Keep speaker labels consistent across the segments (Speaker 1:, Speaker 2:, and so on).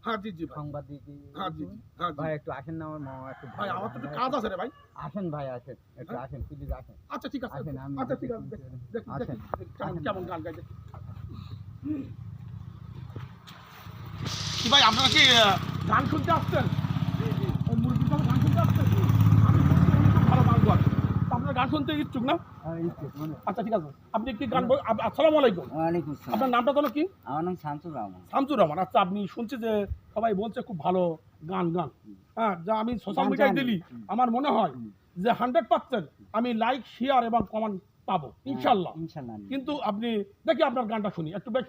Speaker 1: হ্যাঁ জি জি ভাই।
Speaker 2: সাংবাদিক।
Speaker 1: হ্যাঁ জি জি, হ্যাঁ জি।
Speaker 2: ভাই একটু আসেন না, আমার মামা একটু
Speaker 1: ভাই আমার তো একটু কাজ আছে রে ভাই।
Speaker 2: আসেন ভাই, আসেন একটু,
Speaker 1: হ্যাঁ?
Speaker 2: আসেন প্লিজ আসেন।
Speaker 1: আচ্ছা ঠিক আছে।
Speaker 2: আসেন, আমি
Speaker 1: আচ্ছা ঠিক আছে,
Speaker 2: দেখি,
Speaker 1: দেখি
Speaker 2: আসেন
Speaker 1: কেমন
Speaker 2: আসেন
Speaker 1: কেমন
Speaker 2: ভাই।
Speaker 1: গান গাই দেখি। কি ভাই আপনারা কি গান শুনতে আসছেন? ওই মুরগির সাথে গান শুনতে আসছেন? আমি শুনছি উনি খুব ভালো গান গান। তা আপনারা গান শুনতে ইচ্ছুক না? আচ্ছা ঠিক আছে। আপনি কি গান আসসালামু আলাইকুম।
Speaker 2: ওয়ালাইকুম আসসালাম।
Speaker 1: আপনার নামটা যেন কি?
Speaker 2: আমার নাম শামসুর রহমান।
Speaker 1: শামসুর রহমান। আচ্ছা আপনি শুনছি যে সবাই বলছে খুব ভালো গান গান। হ্যাঁ, যা আমি সোশ্যাল
Speaker 2: গান
Speaker 1: মিডিয়ায়
Speaker 2: জানি।
Speaker 1: দিলি আমার মনে হয় যে 100% আমি লাইক, শেয়ার এবং কমেন্ট পাবো ইনশাআল্লাহ।
Speaker 2: ইনশাআল্লাহ।
Speaker 1: কিন্তু আপনি দেখি আপনার গানটা শুনি। একটু বেশ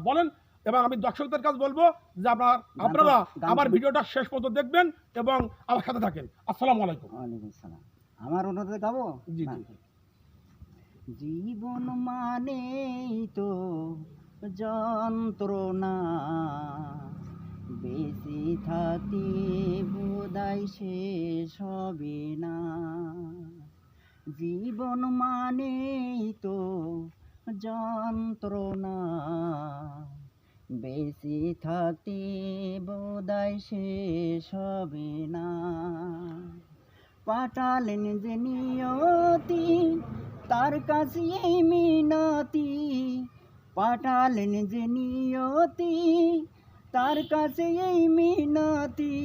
Speaker 1: বলেন এবং আমি দর্শকদের কাছে বলবো যে আপনারা আমার ভিডিওটা শেষ পর্যন্ত দেখবেন এবং আমার সাথে থাকেন। আসসালামু আলাইকুম।
Speaker 2: ওয়ালাইকুম আসসালাম। আমার অনুরোধে গাবো?
Speaker 1: জি জি।
Speaker 2: জীবন মানেই তো যন্ত্রণা, বেঁচে থাকতে বোধহয় শেষ হবে না। জীবন মানেই তো যন্ত্রণা, বেঁচে থাকতে বোধহয় শেষ হবে না। পাঠালেন যে নিয়তি, তার কাছে এই মিনতি। পাঠালেন যে নিয়তি, তার কাছে এই মিনতি।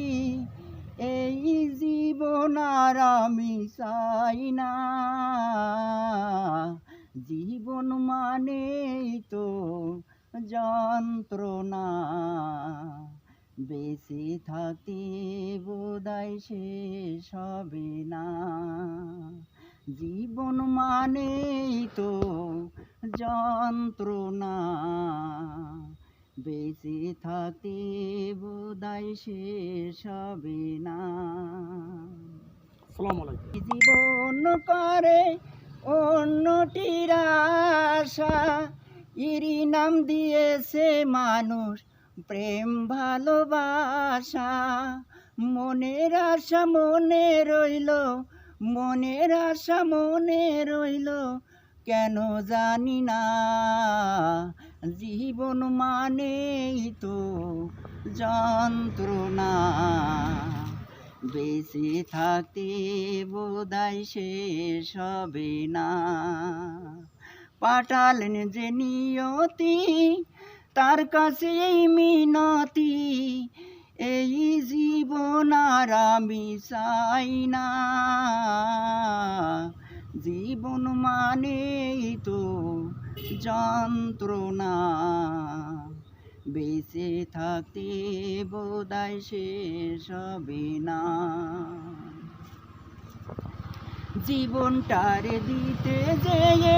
Speaker 2: এই জীবন আর আমি চাই না। জীবন মানেই তো যন্ত্রণা, বেঁচে থাকতে বোধহয় শেষ হবে না। জীবন মানেই তো যন্ত্রণা, বেঁচে থাকতে বোধহয় শেষ হবে না।
Speaker 1: আসসালামু আলাইকুম।
Speaker 2: জীবন করে অন্যটির আশা, ইরি নাম দিয়েছে মানুষ প্রেম ভালোবাসা। মনের আশা মনে রইল, মনের আশা মনে রইল, কেন জানি না। জীবন মানেই তো যন্ত্রণা, বেঁচে থাকতে বোধহয় শেষ হবে না। পাঠালেন যে নিয়তি, তার কাছে এই মিনতি। এই জীবন আর আমি চাই না। জীবন মানেই তো যন্ত্রণা, বেঁচে থাকতে বোধহয় শেষ হবে না। জীবনটারে দিতে যেয়ে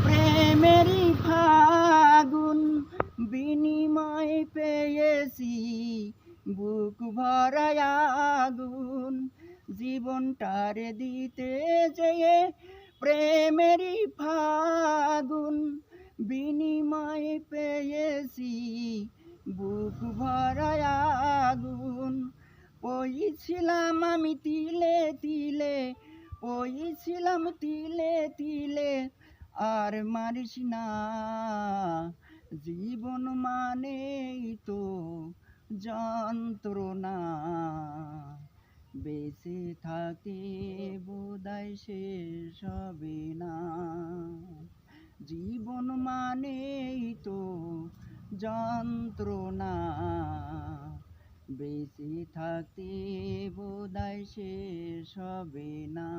Speaker 2: প্রেমেরই ফাগুন, বিনিময় পেয়েছি বুক ভরায় আগুন। জীবনটারে দিতে যেয়ে প্রেমেরই ফাগুন, বিনিময় পেয়েছি বুক ভরায় আগুন। পইছিলাম আমি তিলে তিলে, পইছিলাম তিলে তিলে, আর মারিস না। জীবন মানেই তো যন্ত্রণা, বেঁচে থাকতে বোধহয় শেষ হবে না। জীবন মানেই তো যন্ত্রণা, বেঁচে থাকতে বোধহয় শেষ হবে না।